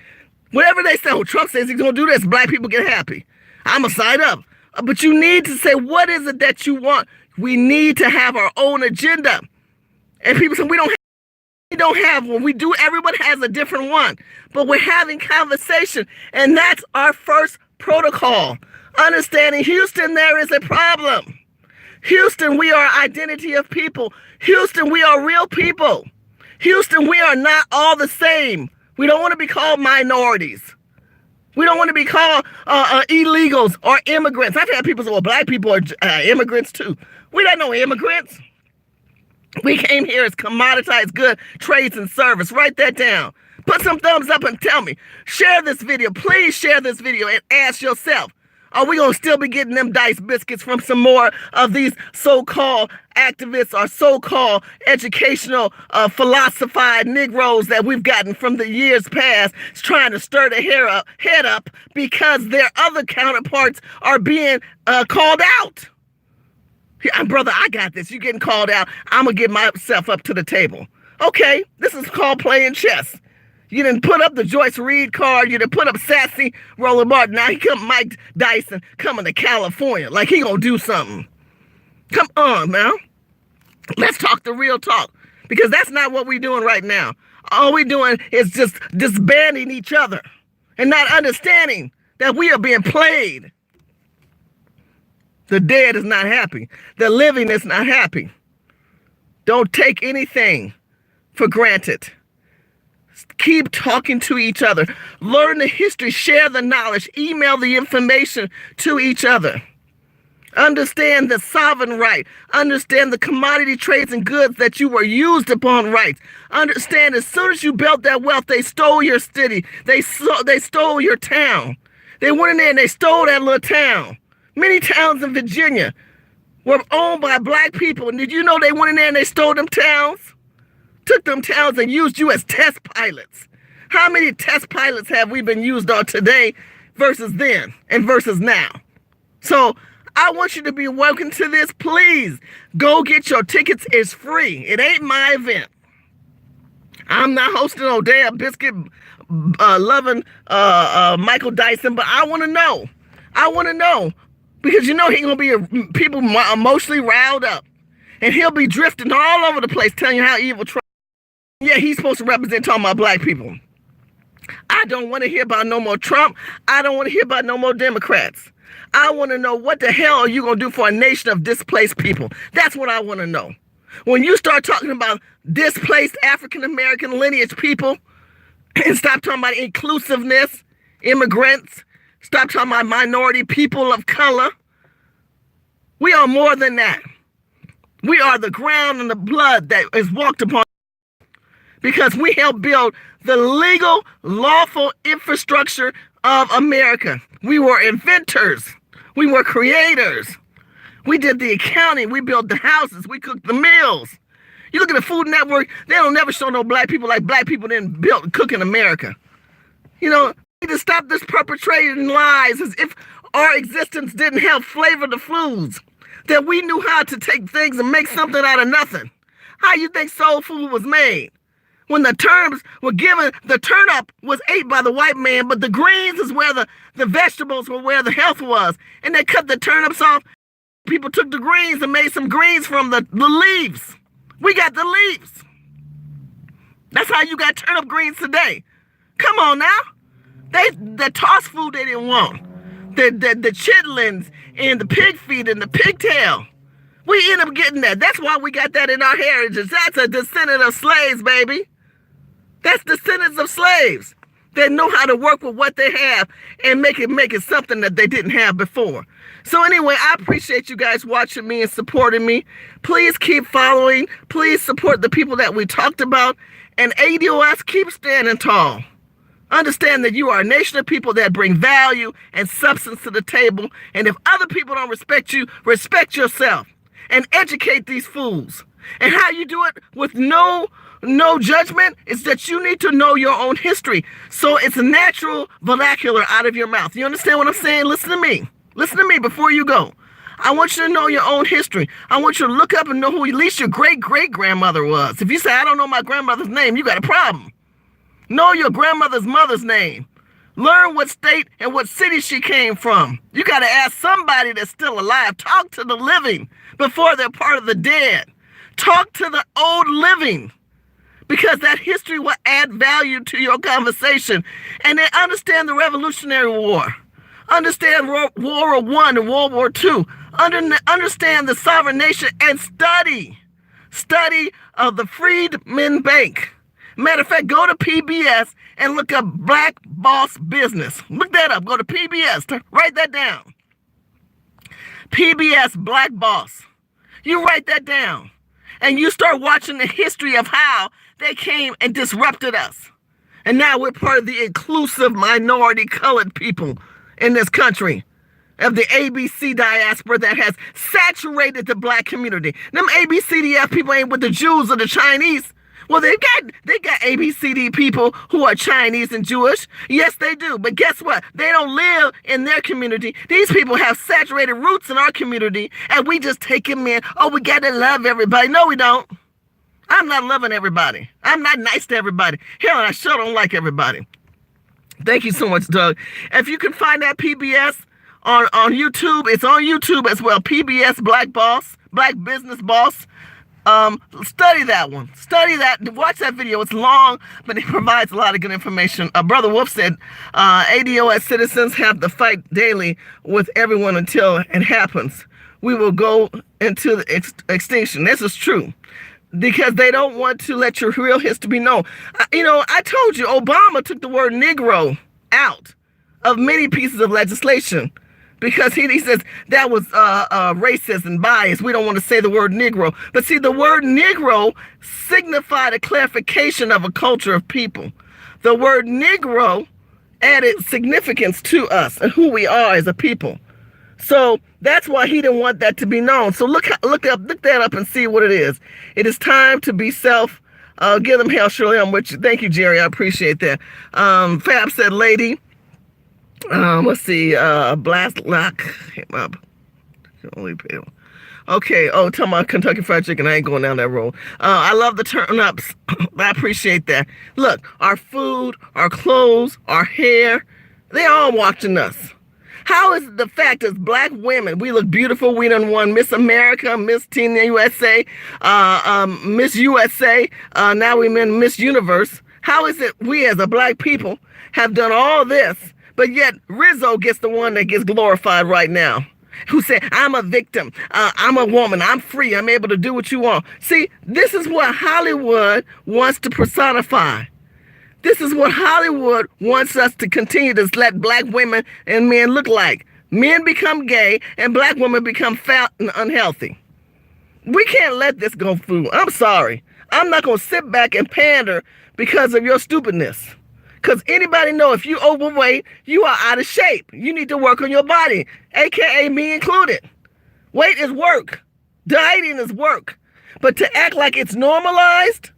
Whatever they say, oh, Trump says he's going to do this, black people get happy. I'm going to sign up. But you need to say, what is it that you want? We need to have our own agenda. And people say, we don't have one. We do. Everyone has a different one. But we're having conversation. And that's our first protocol. Understanding Houston, there is a problem. Houston, we are identity of people. Houston, we are real people. Houston, we are not all the same. We don't want to be called minorities. We don't want to be called illegals or immigrants. I've had people say, well, black people are immigrants too. We're not no immigrants. We came here as commoditized good trades and service. Write that down. Put some thumbs up and tell me. Share this video. Please share this video and ask yourself, are we going to still be getting them dice biscuits from some more of these so-called activists or so-called educational philosophized Negroes that we've gotten from the years past trying to stir the head up because their other counterparts are being called out? Brother, I got this. You getting called out. I'm going to get myself up to the table. Okay, this is called playing chess. You didn't put up the Joyce Reed card. You didn't put up sassy Roland Martin. Now he come Mike Dyson coming to California like he going to do something. Come on, now. Let's talk the real talk, because that's not what we're doing right now. All we're doing is just disbanding each other and not understanding that we are being played. The dead is not happy. The living is not happy. Don't take anything for granted. Keep talking to each other. Learn the history. Share the knowledge. Email the information to each other. Understand the sovereign right. Understand the commodity trades and goods that you were used upon rights. Understand as soon as you built that wealth, they stole your city. They stole your town. They went in there and they stole that little town. Many towns in Virginia were owned by black people. And did you know they went in there and they stole them towns? Took them towns and used you as test pilots. How many test pilots have we been used on today versus then and versus now? So I want you to be welcome to this. Please go get your tickets. It's free. It ain't my event. I'm not hosting no damn biscuit loving Michael Dyson, but I want to know. I want to know, because you know he's gonna be people emotionally riled up, and he'll be drifting all over the place telling you how evil Trump. Yeah, he's supposed to represent talking about black people. I don't want to hear about no more Trump. I don't want to hear about no more Democrats. I want to know, what the hell are you going to do for a nation of displaced people? That's what I want to know. When you start talking about displaced African-American lineage people, and stop talking about inclusiveness, immigrants, stop talking about minority people of color. We are more than that. We are the ground and the blood that is walked upon, because we helped build the legal, lawful infrastructure of America. We were inventors. We were creators. We did the accounting. We built the houses. We cooked the meals. You look at the Food Network, they don't never show no black people like black people didn't build and cook in America. You know, we need to stop this perpetrating lies as if our existence didn't have flavor to foods, that we knew how to take things and make something out of nothing. How you think soul food was made? When the terms were given, the turnip was ate by the white man, but the greens is where the vegetables were, where the health was. And they cut the turnips off. People took the greens and made some greens from the leaves. We got the leaves. That's how you got turnip greens today. Come on now. The tossed food they didn't want. The chitlins and the pig feet and the pigtail. We end up getting that. That's why we got that in our heritage. That's a descendant of slaves, baby. That's descendants of slaves. They know how to work with what they have and make it something that they didn't have before. So anyway, I appreciate you guys watching me and supporting me. Please keep following. Please support the people that we talked about. And ADOS, keep standing tall. Understand that you are a nation of people that bring value and substance to the table. And if other people don't respect you, respect yourself and educate these fools. And how you do it with no judgment is that you need to know your own history. So it's a natural vernacular out of your mouth. You understand what I'm saying? Listen to me. Listen to me before you go. I want you to know your own history. I want you to look up and know who at least your great-great-grandmother was. If you say, I don't know my grandmother's name, you got a problem. Know your grandmother's mother's name. Learn what state and what city she came from. You got to ask somebody that's still alive. Talk to the living before they're part of the dead. Talk to the old living, because that history will add value to your conversation. And then understand the Revolutionary War. Understand World War I and World War II. Understand the sovereign nation and study. Study of the Freedmen Bank. Matter of fact, go to PBS and look up Black Boss Business. Look that up. Go to PBS. Write that down. PBS Black Boss. You write that down. And you start watching the history of how they came and disrupted us. And now we're part of the inclusive minority colored people in this country, of the ABC diaspora that has saturated the black community. Them ABCDF people ain't with the Jews or the Chinese. Well, they got ABCD people who are Chinese and Jewish. Yes, they do. But guess what? They don't live in their community. These people have saturated roots in our community, and we just take them in. Oh, we got to love everybody. No, we don't. I'm not loving everybody. I'm not nice to everybody. Hell, I sure don't like everybody. Thank you so much, Doug. If you can find that PBS on YouTube, it's on YouTube as well. PBS Black Business Boss. Study that one. Study that. Watch that video. It's long, but it provides a lot of good information. Brother Wolf said, ADOS citizens have to fight daily with everyone until it happens. We will go into the extinction. This is true. Because they don't want to let your real history be known. I told you, Obama took the word Negro out of many pieces of legislation. Because he says that was racist and biased. We don't want to say the word Negro. But see, the word Negro signified a clarification of a culture of people. The word Negro added significance to us and who we are as a people. So that's why he didn't want that to be known. So look that up and see what it is. It is time to be self. Give them hell, Shirley. I'm with you. Thank you, Jerry. I appreciate that. Fab said, lady. Let's see, Blast Lock him up. Okay, talking about Kentucky Fried Chicken. I ain't going down that road. I love the turn-ups. I appreciate that. Look, our food, our clothes, our hair, they all watching us. How is it the fact as black women, we look beautiful, we done won Miss America, Miss Teen USA, Miss USA, now we in Miss Universe. How is it we as a black people have done all this, but yet Rizzo gets the one that gets glorified right now? Who said, I'm a victim, I'm a woman, I'm free, I'm able to do what you want. See, this is what Hollywood wants to personify. This is what Hollywood wants us to continue to let black women and men look like. Men become gay and black women become fat and unhealthy. We can't let this go through. I'm sorry. I'm not going to sit back and pander because of your stupidness. Because anybody know if you overweight, you are out of shape. You need to work on your body, aka me included. Weight is work. Dieting is work. But to act like it's normalized,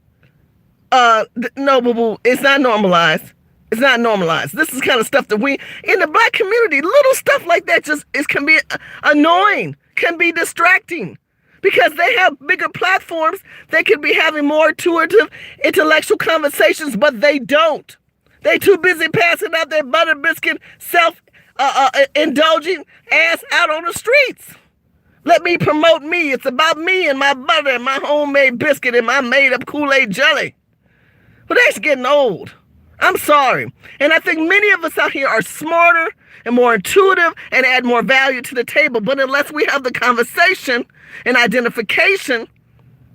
no, boo-boo, it's not normalized. It's not normalized. This is kind of stuff that we, in the black community, little stuff like that can be annoying, can be distracting. Because they have bigger platforms, they could be having more intuitive, intellectual conversations, but they don't. They too busy passing out their butter biscuit, indulging ass out on the streets. Let me promote me. It's about me and my butter and my homemade biscuit and my made-up Kool-Aid jelly. But that's getting old. I'm sorry. And I think many of us out here are smarter and more intuitive and add more value to the table. But unless we have the conversation and identification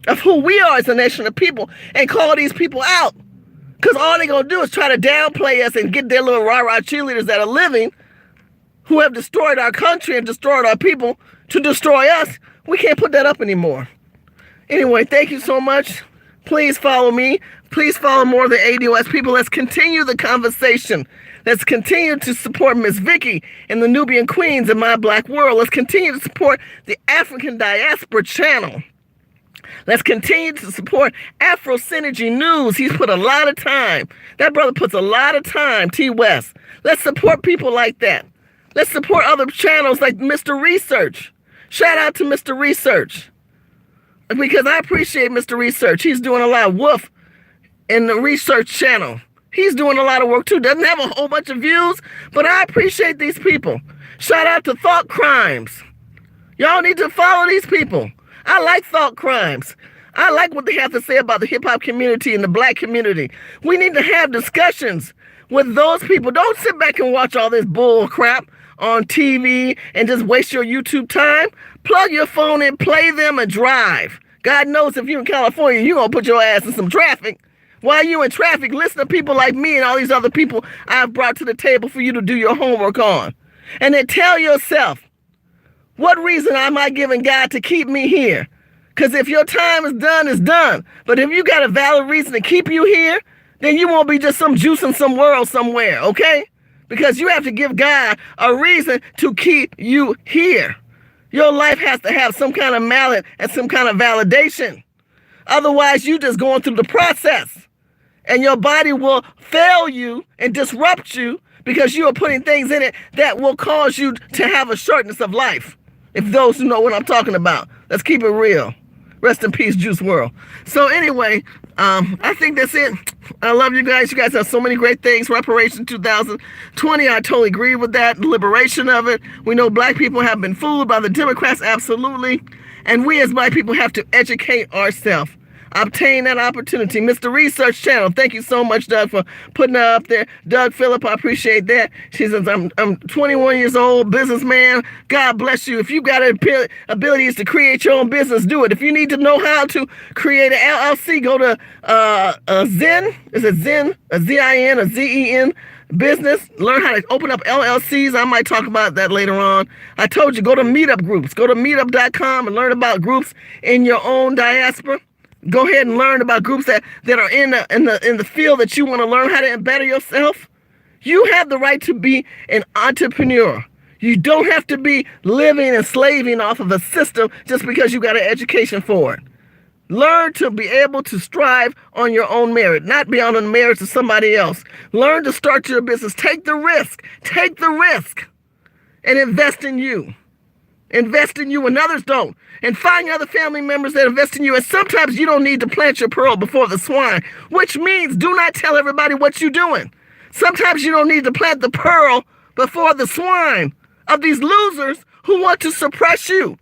of who we are as a nation of people and call these people out, because all they're going to do is try to downplay us and get their little rah-rah cheerleaders that are living, who have destroyed our country and destroyed our people, to destroy us. We can't put that up anymore. Anyway, thank you so much. Please follow me. Please follow more of the ADOS people. Let's continue the conversation. Let's continue to support Miss Vicky and the Nubian Queens in My Black World. Let's continue to support the African Diaspora channel. Let's continue to support Afro Synergy News. He's put a lot of time. That brother puts a lot of time, T. West. Let's support people like that. Let's support other channels like Mr. Research. Shout out to Mr. Research. Because I appreciate Mr. Research. He's doing a lot of woof in the research channel. He's doing a lot of work too. Doesn't have a whole bunch of views, but I appreciate these people. Shout out to Thought Crimes. Y'all need to follow these people. I like Thought Crimes. I like what they have to say about the hip hop community and the black community. We need to have discussions with those people. Don't sit back and watch all this bull crap on TV and just waste your YouTube time. Plug your phone in, play them, and drive. God knows if you're in California, you're going to put your ass in some traffic. While you're in traffic, listen to people like me and all these other people I've brought to the table for you to do your homework on. And then tell yourself, what reason am I giving God to keep me here? Because if your time is done, it's done. But if you got a valid reason to keep you here, then you won't be just some juice in some world somewhere, okay? Because you have to give God a reason to keep you here. Your life has to have some kind of mallet and some kind of validation. Otherwise, you just going through the process. And your body will fail you and disrupt you because you are putting things in it that will cause you to have a shortness of life. If those who know what I'm talking about. Let's keep it real. Rest in peace, Juice WRLD. So anyway, I think that's it. I love you guys. You guys have so many great things. Reparations 2020, I totally agree with that. The liberation of it. We know black people have been fooled by the Democrats, absolutely. And we as black people have to educate ourselves. Obtain that opportunity. Mr. Research Channel, thank you so much, Doug, for putting that up there. Doug Phillip, I appreciate that. She says, I'm 21 years old, businessman. God bless you. If you've got abilities to create your own business, do it. If you need to know how to create an LLC, go to Zen. Is it Zen? A Z-I-N, a Z-E-N business. Learn how to open up LLCs. I might talk about that later on. I told you, go to meetup groups. Go to meetup.com and learn about groups in your own diaspora. Go ahead and learn about groups that are in the field that you want to learn how to better yourself. You have the right to be an entrepreneur. You don't have to be living and slaving off of a system just because you got an education for it. Learn to be able to strive on your own merit, not be on the merits of somebody else. Learn to start your business. Take the risk. Take the risk and invest in you. Invest in you when others don't. And find other family members that invest in you. And sometimes you don't need to plant your pearl before the swine, which means do not tell everybody what you're doing. Sometimes you don't need to plant the pearl before the swine of these losers who want to suppress you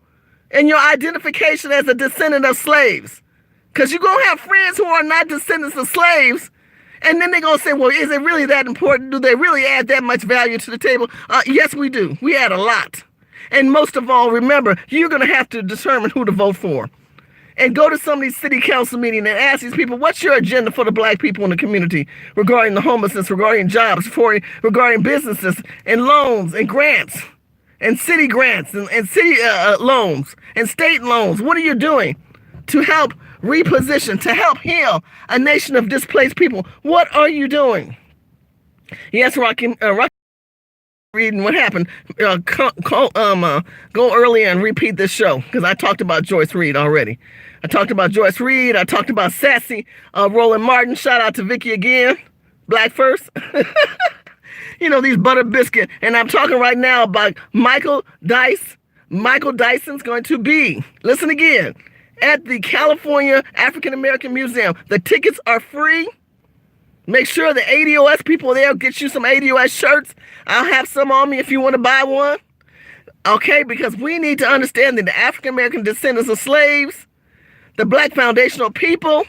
and your identification as a descendant of slaves. Because you're going to have friends who are not descendants of slaves. And then they're going to say, well, is it really that important? Do they really add that much value to the table? Yes, we do. We add a lot. And most of all, remember, you're going to have to determine who to vote for. And go to some of these city council meetings and ask these people, what's your agenda for the black people in the community regarding the homelessness, regarding jobs, regarding businesses and loans and grants and city grants and city loans and state loans? What are you doing to help reposition, to help heal a nation of displaced people? What are you doing? Yes, Rocky. Reading what happened. Go early and repeat this show because I talked about Joyce Reed already. I talked about Joyce Reed. I talked about Sassy Roland Martin. Shout out to Vicky again. Black first. You know, these butter biscuit. And I'm talking right now about Michael Dice. Michael Dyson's going to be, listen again, at the California African American Museum. The tickets are free. Make sure the ADOS people there get you some ADOS shirts. I'll have some on me if you want to buy one. Okay, because we need to understand that the African-American descendants of slaves, the black foundational people,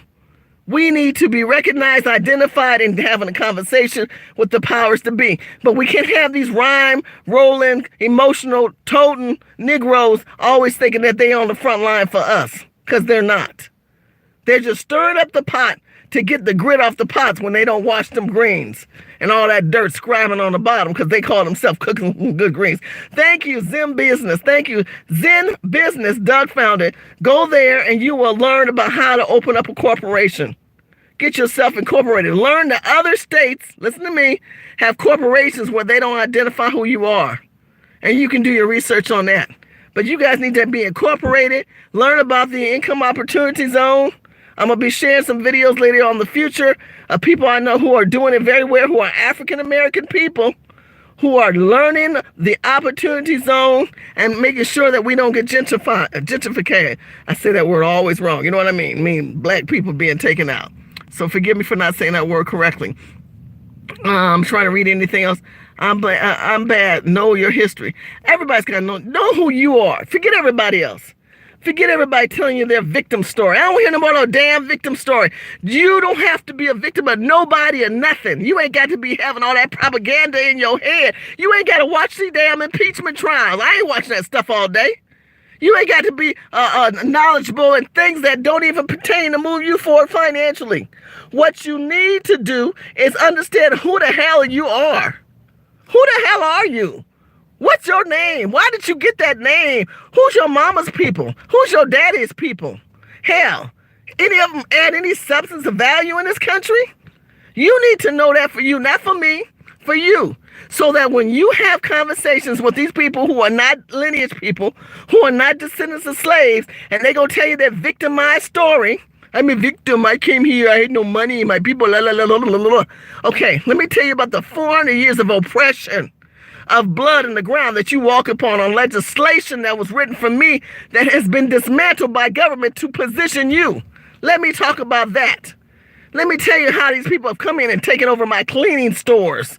we need to be recognized, identified, and having a conversation with the powers to be. But we can't have these rhyme, rolling, emotional, toting Negroes always thinking that they're on the front line for us, because they're not. They're just stirring up the pot to get the grit off the pots when they don't wash them greens and all that dirt scribing on the bottom because they call themselves cooking good greens. Thank you, Zen Business. Thank you, Zen Business. Doug found it. Go there and you will learn about how to open up a corporation. Get yourself incorporated. Learn that other states, listen to me, have corporations where they don't identify who you are. And you can do your research on that. But you guys need to be incorporated. Learn about the income opportunity zone. I'm going to be sharing some videos later on in the future of people I know who are doing it very well, who are African-American people, who are learning the opportunity zone and making sure that we don't get gentrified. I say that word always wrong. You know what I mean? I mean black people being taken out. So forgive me for not saying that word correctly. I'm trying to read anything else. I'm bad. Know your history. Everybody's got to know who you are. Forget everybody else. Forget everybody telling you their victim story. I don't hear no more no damn victim story. You don't have to be a victim of nobody or nothing. You ain't got to be having all that propaganda in your head. You ain't got to watch these damn impeachment trials. I ain't watching that stuff all day. You ain't got to be knowledgeable in things that don't even pertain to move you forward financially. What you need to do is understand who the hell you are. Who the hell are you? What's your name? Why did you get that name? Who's your mama's people? Who's your daddy's people? Hell, any of them add any substance of value in this country? You need to know that for you, not for me, for you. So that when you have conversations with these people who are not lineage people, who are not descendants of slaves, and they go tell you their victimized story, I'm a victim. I came here. I had no money. My people, la, la, la, la, la, la. Okay, let me tell you about the 400 years of oppression, of blood in the ground that you walk upon, on legislation that was written for me that has been dismantled by government to position you. Let me talk about that. Let me tell you how these people have come in and taken over my cleaning stores.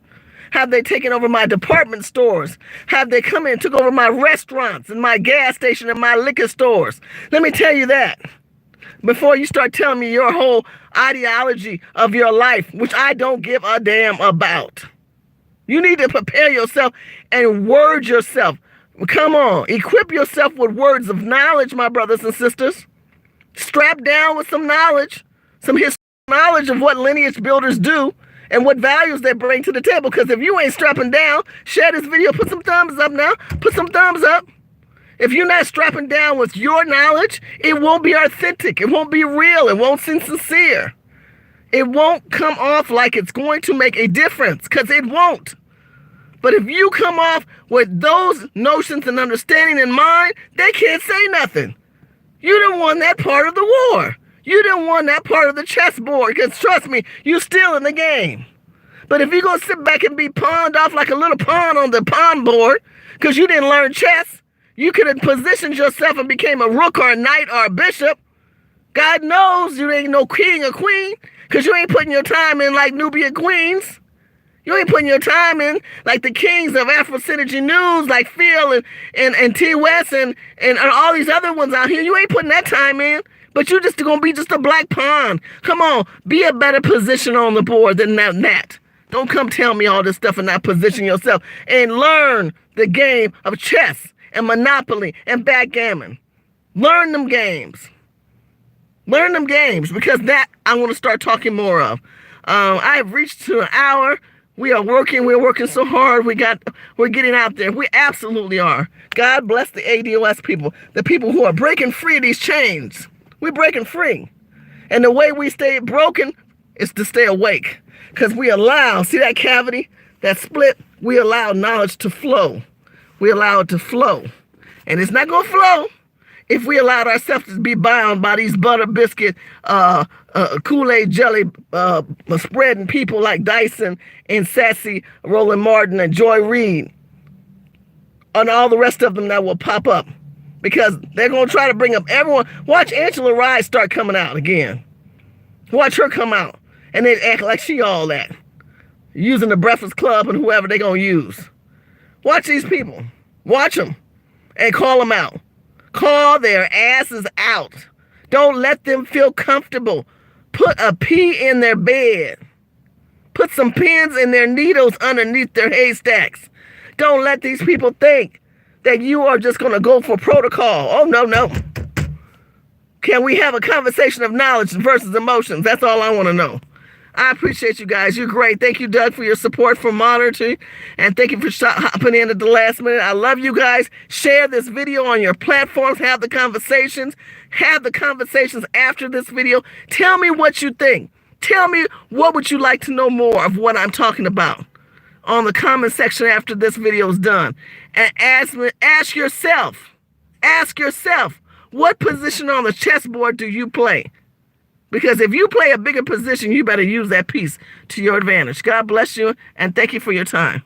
Have they taken over my department stores? Have they come in and took over my restaurants and my gas station and my liquor stores? Let me tell you that before you start telling me your whole ideology of your life, which I don't give a damn about. You need to prepare yourself and word yourself. Come on, equip yourself with words of knowledge, my brothers and sisters. Strap down with some knowledge, some historical knowledge of what lineage builders do and what values they bring to the table. Because if you ain't strapping down, share this video, put some thumbs up now, put some thumbs up. If you're not strapping down with your knowledge, it won't be authentic, it won't be real, it won't seem sincere. It won't come off like it's going to make a difference, because it won't. But if you come off with those notions and understanding in mind, they can't say nothing. You done won that part of the war. You done won that part of the chessboard, because trust me, you still in the game. But if you're going to sit back and be pawned off like a little pawn on the pawn board because you didn't learn chess, you could have positioned yourself and became a rook or a knight or a bishop. God knows you ain't no king or queen because you ain't putting your time in like Nubian queens. You ain't putting your time in like the kings of Afro Synergy News, like Phil and T. West and all these other ones out here. You ain't putting that time in, but you just going to be just a black pawn. Come on, be a better position on the board than that. Don't come tell me all this stuff and not position yourself. And learn the game of chess and Monopoly and backgammon. Learn them games. Learn them games, because that I want to start talking more of. I've reached to an hour. We're working so hard. We're getting out there. We absolutely are. God bless the ADOS people, the people who are breaking free of these chains. We're breaking free. And the way we stay broken is to stay awake. Because we allow, see that cavity, that split? We allow knowledge to flow. We allow it to flow. And it's not going to flow if we allowed ourselves to be bound by these butter biscuit, Kool-Aid jelly spreading people like Dyson and Sassy, Roland Martin and Joy Reid, and all the rest of them that will pop up, because they're going to try to bring up everyone. Watch Angela Rye start coming out again. Watch her come out and then act like she all that, using the Breakfast Club and whoever they're going to use. Watch these people. Watch them and call them out. Call their asses out. Don't let them feel comfortable. Put a pea in their bed. Put some pins in their needles underneath their haystacks. Don't let these people think that you are just going to go for protocol. Oh, no, no. Can we have a conversation of knowledge versus emotions? That's all I want to know. I appreciate you guys. You're great. Thank you, Doug, for your support, for monitoring, and thank you for hopping in at the last minute. I love you guys. Share this video on your platforms. Have the conversations. Have the conversations after this video. Tell me what you think. Tell me what would you like to know more of what I'm talking about on the comment section after this video is done. And ask yourself, what position on the chessboard do you play? Because if you play a bigger position, you better use that piece to your advantage. God bless you, and thank you for your time.